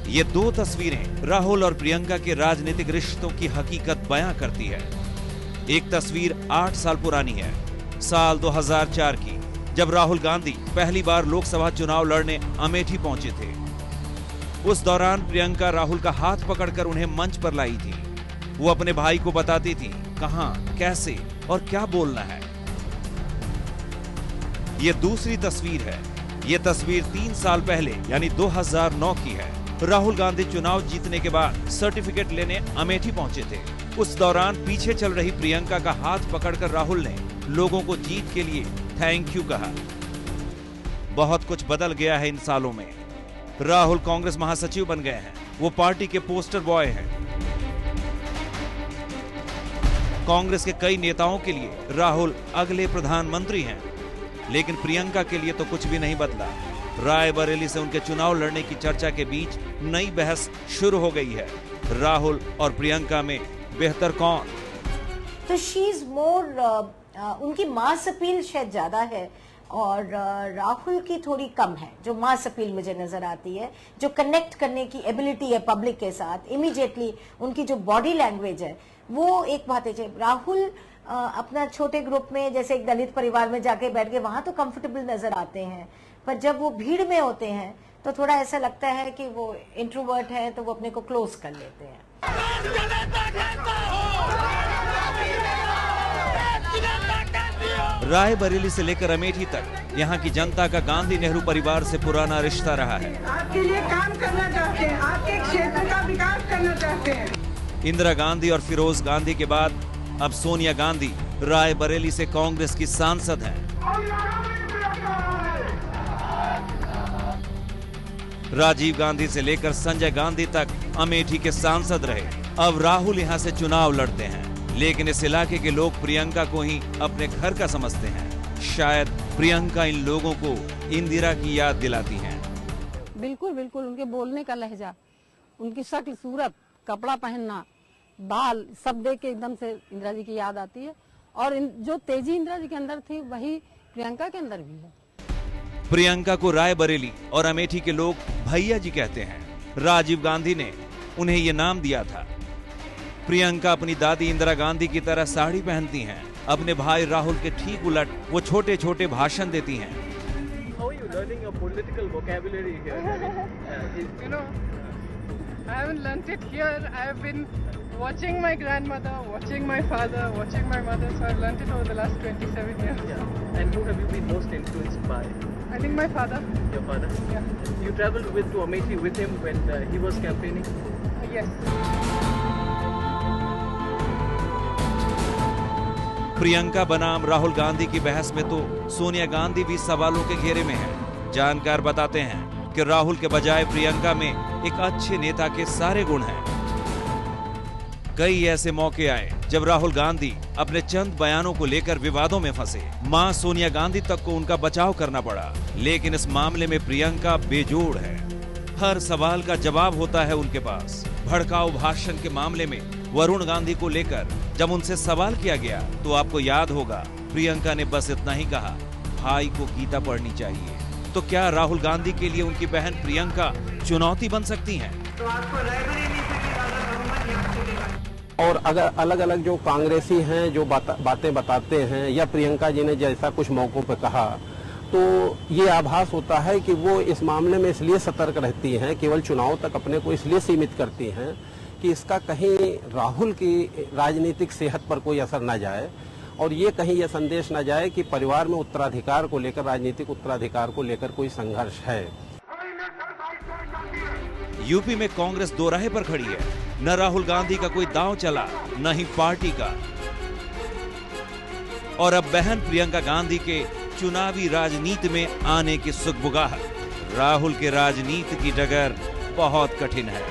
ये दो तस्वीरें राहुल और प्रियंका के राजनीतिक रिश्तों की हकीकत बयां करती है। एक तस्वीर 8 साल पुरानी है, साल 2004 की, जब राहुल गांधी पहली बार लोकसभा चुनाव लड़ने अमेठी पहुंचे थे। उस दौरान प्रियंका राहुल का हाथ पकड़कर उन्हें मंच पर लाई थी। वो अपने भाई को बताती थी कहां, कैसे और क्या बोलना है। ये दूसरी तस्वीर है। ये तस्वीर 3 साल पहले यानी 2009 की है। राहुल गांधी चुनाव जीतने के बाद सर्टिफिकेट लेने अमेठी पहुंचे थे। उस दौरान पीछे चल रही प्रियंका का हाथ पकड़कर राहुल ने लोगों को जीत के लिए थैंक यू कहा। बहुत कुछ बदल गया है इन सालों में। राहुल कांग्रेस महासचिव बन गए हैं। वो पार्टी के पोस्टर बॉय हैं। कांग्रेस के कई नेताओं के लिए राहुल अगले प्रधानमंत्री हैं। लेकिन प्रियंका के लिए तो कुछ भी नहीं बदला। रायबरेली से उनके चुनाव लड़ने की चर्चा के बीच नई बहस शुरू हो गई है। राहुल और प्रियंका में बेहतर कौन? तो शी इज मोर, उनकी मास अपील शायद ज्यादा है और राहुल की थोड़ी कम है। जो मास अपील मुझे नजर आती है, जो कनेक्ट करने की एबिलिटी है पब्लिक के साथ इमीडिएटली, उनकी जो बॉडी लैंग्वेज है वो एक बात है। राहुल अपना छोटे ग्रुप में जैसे एक दलित परिवार में जाके बैठ के वहां तो कंफर्टेबल नजर आते हैं, पर जब वो भीड़ में होते हैं तो थोड़ा ऐसा लगता है कि वो इंट्रोवर्ट है, तो वो अपने को क्लोज कर लेते हैं। रायबरेली से लेकर अमेठी तक यहाँ की जनता का गांधी नेहरू परिवार से पुराना रिश्ता रहा है। आपके लिए काम करना चाहते हैं, आपके क्षेत्र का विकास करना चाहते हैं। इंदिरा गांधी और फिरोज गांधी के बाद अब सोनिया गांधी रायबरेली से कांग्रेस की सांसद हैं। राजीव गांधी से लेकर संजय गांधी तक अमेठी के सांसद रहे। अब राहुल यहां से चुनाव लड़ते हैं, लेकिन इस इलाके के लोग प्रियंका को ही अपने घर का समझते हैं। शायद प्रियंका इन लोगों को इंदिरा की याद दिलाती हैं। बिल्कुल बिल्कुल, उनके बोलने का लहजा, उनकी शक्ल, सूरत, कपड़ा पहनना, बाल, सब देख के एकदम से इंदिरा जी की याद आती है। और जो तेजी इंदिरा जी के अंदर थी वही प्रियंका के अंदर भी है। प्रियंका को रायबरेली और अमेठी के लोग भैया जी कहते हैं। राजीव गांधी ने उन्हें ये नाम दिया था। प्रियंका अपनी दादी इंदिरा गांधी की तरह साड़ी पहनती हैं। अपने भाई राहुल के ठीक उलट वो छोटे छोटे भाषण देती हैं। I haven't learnt it here. I have been watching my grandmother, watching my father, watching my mother. So I've learnt it over the last 27 years. Yeah. And who have you been most influenced by? I think my father. Your father? Yeah. You travelled to Amethi with him when he was campaigning? Yes. Priyanka बनाम राहुल गांधी की बहस में तो सोनिया गांधी भी सवालों के घेरे में है। जानकार बताते हैं कि राहुल के बजाय प्रियंका में एक अच्छे नेता के सारे गुण हैं। कई ऐसे मौके आए जब राहुल गांधी अपने चंद बयानों को लेकर विवादों में फंसे। मां सोनिया गांधी तक को उनका बचाव करना पड़ा। लेकिन इस मामले में प्रियंका बेजोड़ है। हर सवाल का जवाब होता है उनके पास। भड़काऊ भाषण के मामले में वरुण गांधी को लेकर जब उनसे सवाल किया गया तो आपको याद होगा प्रियंका ने बस इतना ही कहा, भाई को गीता पढ़नी चाहिए। तो क्या राहुल गांधी के लिए उनकी बहन प्रियंका चुनौती बन सकती हैं? तो आपको रायबरेली से भी ज्यादा बहुमत यहाँ मिलेगा। और अगर अलग अलग जो कांग्रेसी हैं जो बातें बताते हैं, या प्रियंका जी ने जैसा कुछ मौकों पर कहा, तो ये आभास होता है कि वो इस मामले में इसलिए सतर्क रहती हैं, केवल चुनाव तक अपने को इसलिए सीमित करती हैं कि इसका कहीं राहुल की राजनीतिक सेहत पर कोई असर न जाए, और ये कहीं यह संदेश न जाए कि परिवार में उत्तराधिकार को लेकर, राजनीतिक उत्तराधिकार को लेकर कोई संघर्ष है। यूपी में कांग्रेस दोराहे पर खड़ी है। न राहुल गांधी का कोई दांव चला, न ही पार्टी का। और अब बहन प्रियंका गांधी के चुनावी राजनीति में आने की सुगबुगाहट। राहुल के राजनीति की डगर बहुत कठिन है।